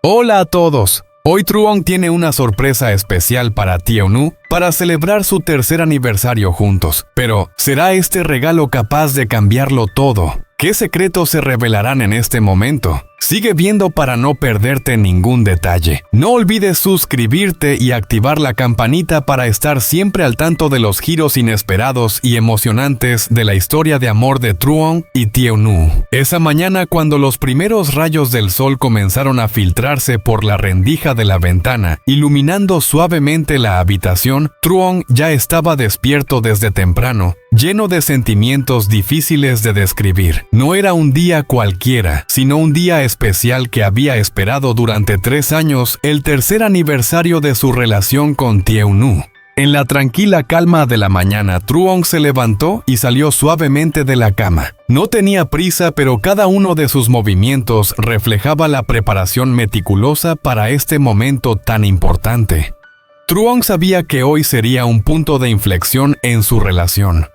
Hola a todos. Hoy Truong tiene una sorpresa especial para Tieu-nu para celebrar su tercer aniversario juntos. Pero, ¿será este regalo capaz de cambiarlo todo? ¿Qué secretos se revelarán en este momento? Sigue viendo para no perderte ningún detalle. No olvides suscribirte y activar la campanita para estar siempre al tanto de los giros inesperados y emocionantes de la historia de amor de Truong y Tieu-nu. Esa mañana, cuando los primeros rayos del sol comenzaron a filtrarse por la rendija de la ventana, iluminando suavemente la habitación, Truong ya estaba despierto desde temprano, lleno de sentimientos difíciles de describir. No era un día cualquiera, sino un día especial que había esperado durante 3 años, el tercer aniversario de su relación con Tieu-nu. En la tranquila calma de la mañana, Truong se levantó y salió suavemente de la cama. No tenía prisa, pero cada uno de sus movimientos reflejaba la preparación meticulosa para este momento tan importante. Truong sabía que hoy sería un punto de inflexión en su relación.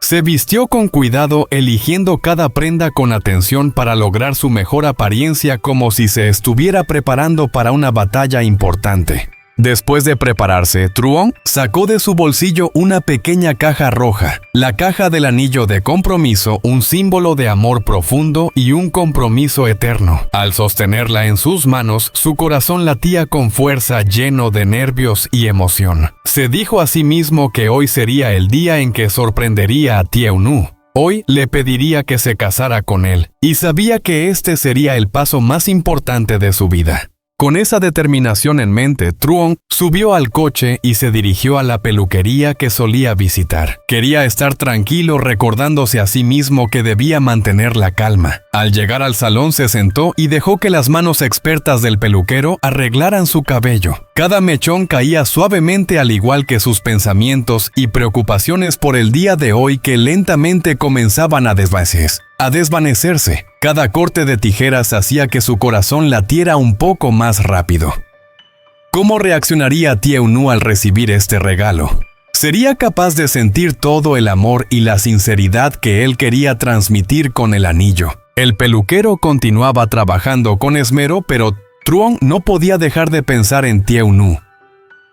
Se vistió con cuidado, eligiendo cada prenda con atención para lograr su mejor apariencia, como si se estuviera preparando para una batalla importante. Después de prepararse, Truong sacó de su bolsillo una pequeña caja roja, la caja del anillo de compromiso, un símbolo de amor profundo y un compromiso eterno. Al sostenerla en sus manos, su corazón latía con fuerza, lleno de nervios y emoción. Se dijo a sí mismo que hoy sería el día en que sorprendería a Tieu-nu. Hoy le pediría que se casara con él, y sabía que este sería el paso más importante de su vida. Con esa determinación en mente, Truong subió al coche y se dirigió a la peluquería que solía visitar. Quería estar tranquilo, recordándose a sí mismo que debía mantener la calma. Al llegar al salón se sentó y dejó que las manos expertas del peluquero arreglaran su cabello. Cada mechón caía suavemente, al igual que sus pensamientos y preocupaciones por el día de hoy, que lentamente comenzaban a desvanecerse. Cada corte de tijeras hacía que su corazón latiera un poco más rápido. ¿Cómo reaccionaría Tieu-nu al recibir este regalo? ¿Sería capaz de sentir todo el amor y la sinceridad que él quería transmitir con el anillo? El peluquero continuaba trabajando con esmero, pero Truong no podía dejar de pensar en Tieu-nu.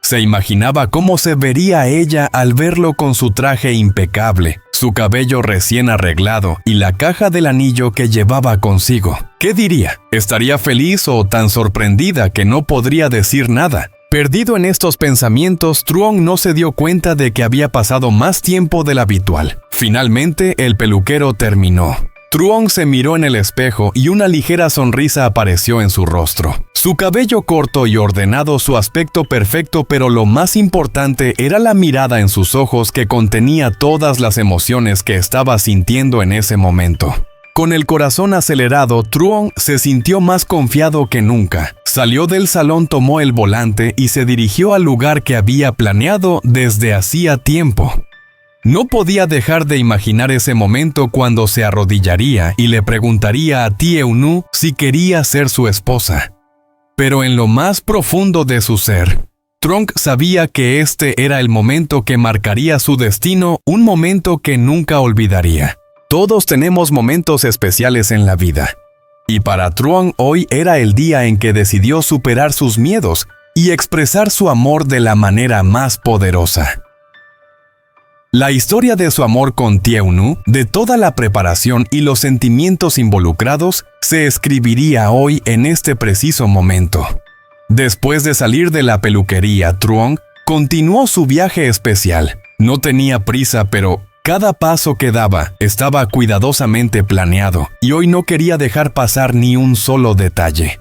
Se imaginaba cómo se vería ella al verlo con su traje impecable, su cabello recién arreglado y la caja del anillo que llevaba consigo. ¿Qué diría? ¿Estaría feliz o tan sorprendida que no podría decir nada? Perdido en estos pensamientos, Truong no se dio cuenta de que había pasado más tiempo del habitual. Finalmente, el peluquero terminó. Truong se miró en el espejo y una ligera sonrisa apareció en su rostro. Su cabello corto y ordenado, su aspecto perfecto, pero lo más importante era la mirada en sus ojos, que contenía todas las emociones que estaba sintiendo en ese momento. Con el corazón acelerado, Truong se sintió más confiado que nunca. Salió del salón, tomó el volante y se dirigió al lugar que había planeado desde hacía tiempo. No podía dejar de imaginar ese momento cuando se arrodillaría y le preguntaría a Tieu-nu si quería ser su esposa. Pero en lo más profundo de su ser, Truong sabía que este era el momento que marcaría su destino, un momento que nunca olvidaría. Todos tenemos momentos especiales en la vida, y para Truong hoy era el día en que decidió superar sus miedos y expresar su amor de la manera más poderosa. La historia de su amor con Tieu-nu, de toda la preparación y los sentimientos involucrados, se escribiría hoy en este preciso momento. Después de salir de la peluquería, Truong continuó su viaje especial. No tenía prisa, pero cada paso que daba estaba cuidadosamente planeado, y hoy no quería dejar pasar ni un solo detalle.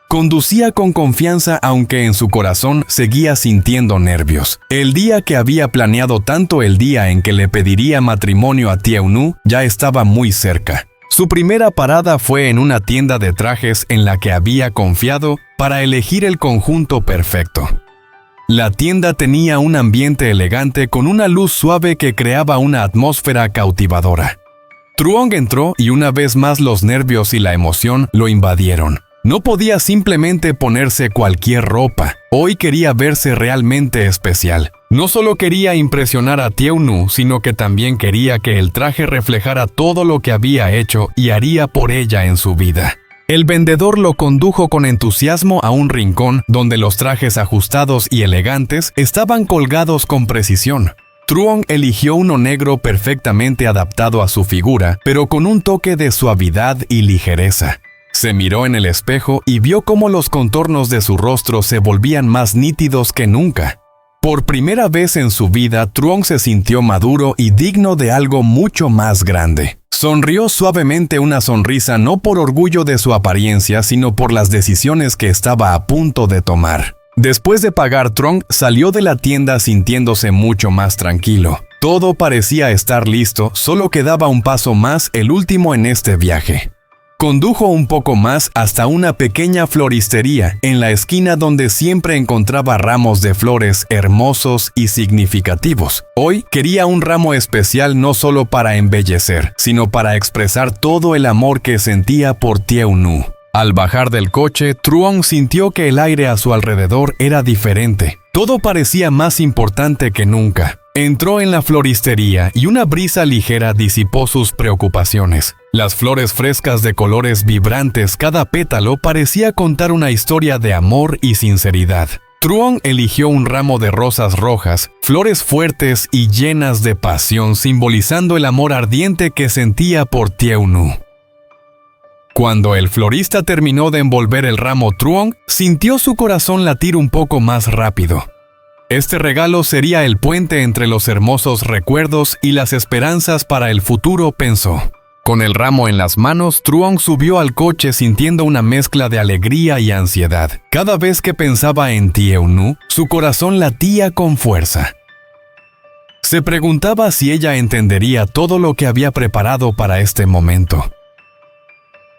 Conducía con confianza, aunque en su corazón seguía sintiendo nervios. El día que había planeado, tanto el día en que le pediría matrimonio a Tieu-nu, ya estaba muy cerca. Su primera parada fue en una tienda de trajes en la que había confiado para elegir el conjunto perfecto. La tienda tenía un ambiente elegante con una luz suave que creaba una atmósfera cautivadora. Truong entró y una vez más los nervios y la emoción lo invadieron. No podía simplemente ponerse cualquier ropa. Hoy quería verse realmente especial. No solo quería impresionar a Tieu-nu, sino que también quería que el traje reflejara todo lo que había hecho y haría por ella en su vida. El vendedor lo condujo con entusiasmo a un rincón donde los trajes ajustados y elegantes estaban colgados con precisión. Truong eligió uno negro perfectamente adaptado a su figura, pero con un toque de suavidad y ligereza. Se miró en el espejo y vio cómo los contornos de su rostro se volvían más nítidos que nunca. Por primera vez en su vida, Truong se sintió maduro y digno de algo mucho más grande. Sonrió suavemente, una sonrisa no por orgullo de su apariencia, sino por las decisiones que estaba a punto de tomar. Después de pagar, Truong salió de la tienda sintiéndose mucho más tranquilo. Todo parecía estar listo, solo quedaba un paso más, el último en este viaje. Condujo un poco más hasta una pequeña floristería en la esquina donde siempre encontraba ramos de flores hermosos y significativos. Hoy quería un ramo especial no solo para embellecer, sino para expresar todo el amor que sentía por Tie-Nu. Al bajar del coche, Truong sintió que el aire a su alrededor era diferente. Todo parecía más importante que nunca. Entró en la floristería y una brisa ligera disipó sus preocupaciones. Las flores frescas de colores vibrantes, cada pétalo parecía contar una historia de amor y sinceridad. Truong eligió un ramo de rosas rojas, flores fuertes y llenas de pasión, simbolizando el amor ardiente que sentía por Tie-Nu. Cuando el florista terminó de envolver el ramo, Truong sintió su corazón latir un poco más rápido. Este regalo sería el puente entre los hermosos recuerdos y las esperanzas para el futuro, pensó. Con el ramo en las manos, Truong subió al coche sintiendo una mezcla de alegría y ansiedad. Cada vez que pensaba en Tie-Nu, su corazón latía con fuerza. Se preguntaba si ella entendería todo lo que había preparado para este momento.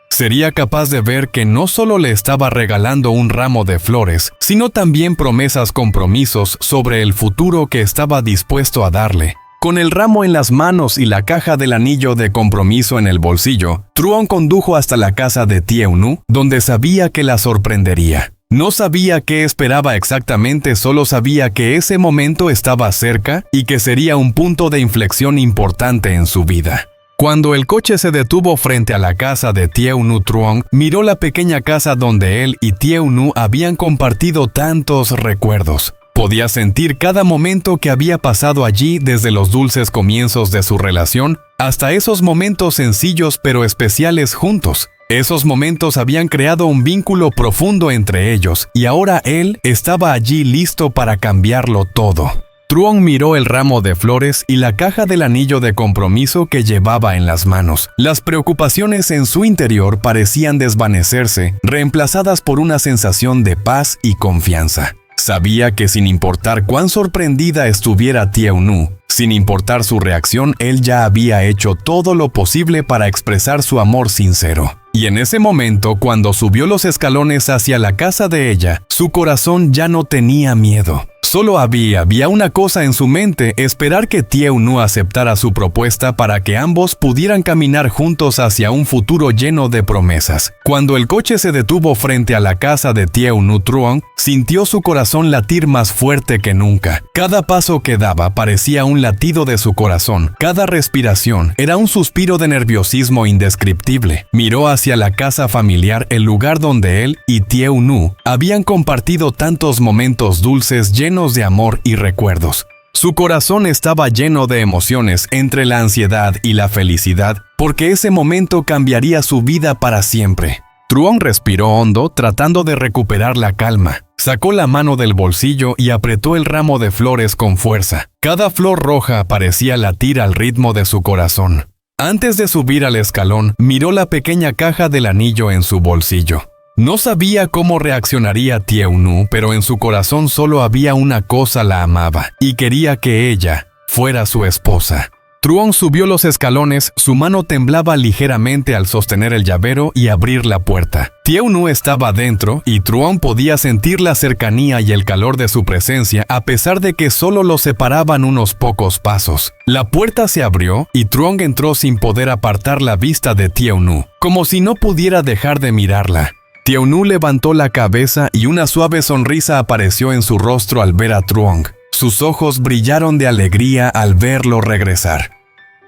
Sería capaz de ver que no solo le estaba regalando un ramo de flores, sino también promesas, compromisos sobre el futuro que estaba dispuesto a darle. Con el ramo en las manos y la caja del anillo de compromiso en el bolsillo, Truong condujo hasta la casa de Tie-Nu, donde sabía que la sorprendería. No sabía qué esperaba exactamente, solo sabía que ese momento estaba cerca y que sería un punto de inflexión importante en su vida. Cuando el coche se detuvo frente a la casa de Tie-Nu, Truong miró la pequeña casa donde él y Tie-Nu habían compartido tantos recuerdos. Podía sentir cada momento que había pasado allí, desde los dulces comienzos de su relación hasta esos momentos sencillos pero especiales juntos. Esos momentos habían creado un vínculo profundo entre ellos y ahora él estaba allí listo para cambiarlo todo. Truong miró el ramo de flores y la caja del anillo de compromiso que llevaba en las manos. Las preocupaciones en su interior parecían desvanecerse, reemplazadas por una sensación de paz y confianza. Sabía que sin importar cuán sorprendida estuviera Tie-Nu, sin importar su reacción, él ya había hecho todo lo posible para expresar su amor sincero. Y en ese momento, cuando subió los escalones hacia la casa de ella, su corazón ya no tenía miedo. Solo había una cosa en su mente: esperar que Tie-Nu aceptara su propuesta para que ambos pudieran caminar juntos hacia un futuro lleno de promesas. Cuando el coche se detuvo frente a la casa de Tie-Nu, Truong sintió su corazón latir más fuerte que nunca. Cada paso que daba parecía un latido de su corazón. Cada respiración era un suspiro de nerviosismo indescriptible. Miró hacia la casa familiar, el lugar donde él y Tie-Nu habían compartido tantos momentos dulces llenos de amor y recuerdos. Su corazón estaba lleno de emociones entre la ansiedad y la felicidad, porque ese momento cambiaría su vida para siempre. Truong respiró hondo, tratando de recuperar la calma. Sacó la mano del bolsillo y apretó el ramo de flores con fuerza. Cada flor roja parecía latir al ritmo de su corazón. Antes de subir al escalón, miró la pequeña caja del anillo en su bolsillo. No sabía cómo reaccionaría Tie-Nu, pero en su corazón solo había una cosa: la amaba y quería que ella fuera su esposa. Truong subió los escalones, su mano temblaba ligeramente al sostener el llavero y abrir la puerta. Tie-Nu estaba dentro y Truong podía sentir la cercanía y el calor de su presencia, a pesar de que solo los separaban unos pocos pasos. La puerta se abrió y Truong entró sin poder apartar la vista de Tie-Nu, como si no pudiera dejar de mirarla. Tie-Nu levantó la cabeza y una suave sonrisa apareció en su rostro al ver a Truong. Sus ojos brillaron de alegría al verlo regresar.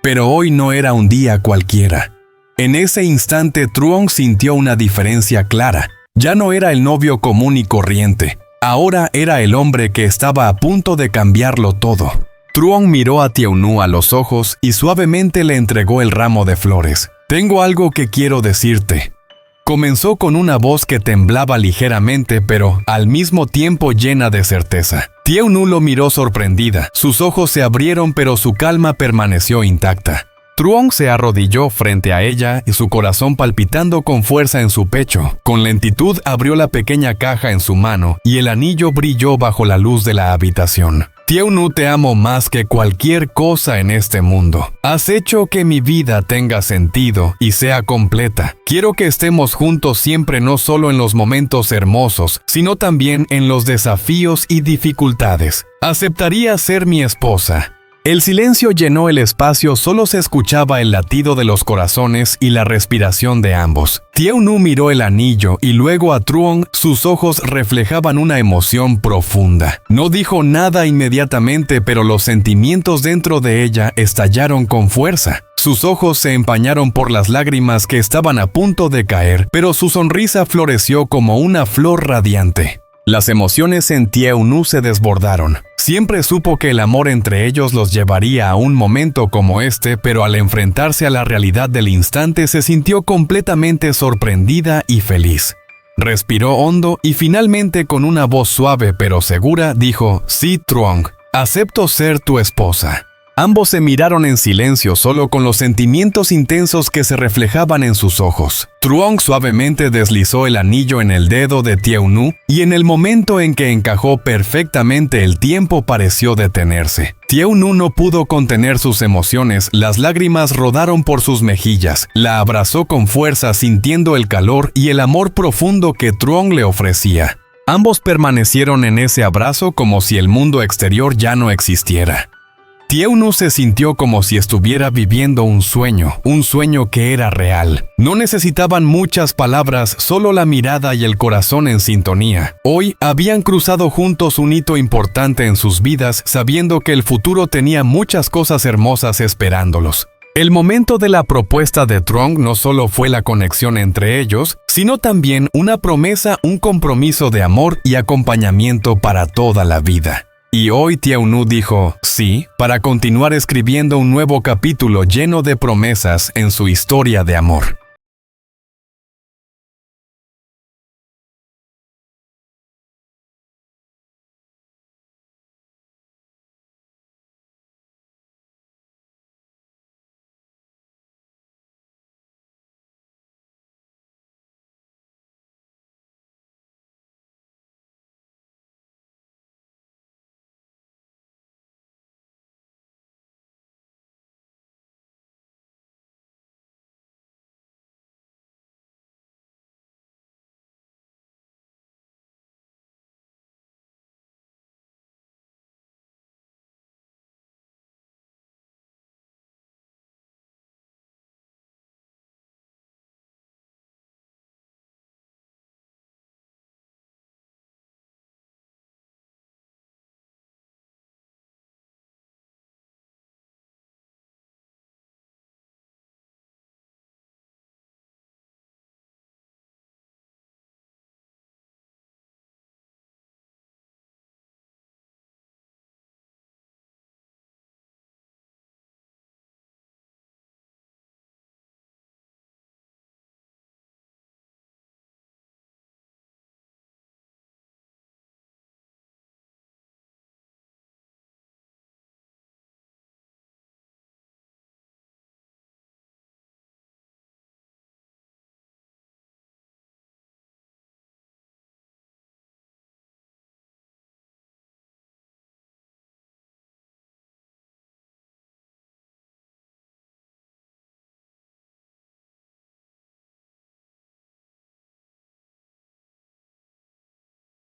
Pero hoy no era un día cualquiera. En ese instante, Truong sintió una diferencia clara. Ya no era el novio común y corriente. Ahora era el hombre que estaba a punto de cambiarlo todo. Truong miró a Tiaunu a los ojos y suavemente le entregó el ramo de flores. «Tengo algo que quiero decirte». Comenzó con una voz que temblaba ligeramente, pero al mismo tiempo llena de certeza. Tiaunu lo miró sorprendida. Sus ojos se abrieron, pero su calma permaneció intacta. Truong se arrodilló frente a ella y su corazón palpitando con fuerza en su pecho. Con lentitud abrió la pequeña caja en su mano y el anillo brilló bajo la luz de la habitación. «Tiaunu, te amo más que cualquier cosa en este mundo. Has hecho que mi vida tenga sentido y sea completa. Quiero que estemos juntos siempre, no solo en los momentos hermosos, sino también en los desafíos y dificultades. ¿Aceptarías ser mi esposa?» El silencio llenó el espacio, solo se escuchaba el latido de los corazones y la respiración de ambos. Tiaunu miró el anillo y luego a Truong. Sus ojos reflejaban una emoción profunda. No dijo nada inmediatamente, pero los sentimientos dentro de ella estallaron con fuerza. Sus ojos se empañaron por las lágrimas que estaban a punto de caer, pero su sonrisa floreció como una flor radiante. Las emociones en Tiaunu se desbordaron. Siempre supo que el amor entre ellos los llevaría a un momento como este, pero al enfrentarse a la realidad del instante se sintió completamente sorprendida y feliz. Respiró hondo y finalmente, con una voz suave pero segura, dijo: «Sí, Truong, acepto ser tu esposa». Ambos se miraron en silencio, solo con los sentimientos intensos que se reflejaban en sus ojos. Truong suavemente deslizó el anillo en el dedo de Tiaunu y en el momento en que encajó perfectamente el tiempo pareció detenerse. Tiaunu no pudo contener sus emociones, las lágrimas rodaron por sus mejillas. La abrazó con fuerza, sintiendo el calor y el amor profundo que Truong le ofrecía. Ambos permanecieron en ese abrazo como si el mundo exterior ya no existiera. Tiaunu se sintió como si estuviera viviendo un sueño que era real. No necesitaban muchas palabras, solo la mirada y el corazón en sintonía. Hoy habían cruzado juntos un hito importante en sus vidas, sabiendo que el futuro tenía muchas cosas hermosas esperándolos. El momento de la propuesta de Truong no solo fue la conexión entre ellos, sino también una promesa, un compromiso de amor y acompañamiento para toda la vida. Y hoy Tiaunu dijo sí para continuar escribiendo un nuevo capítulo lleno de promesas en su historia de amor.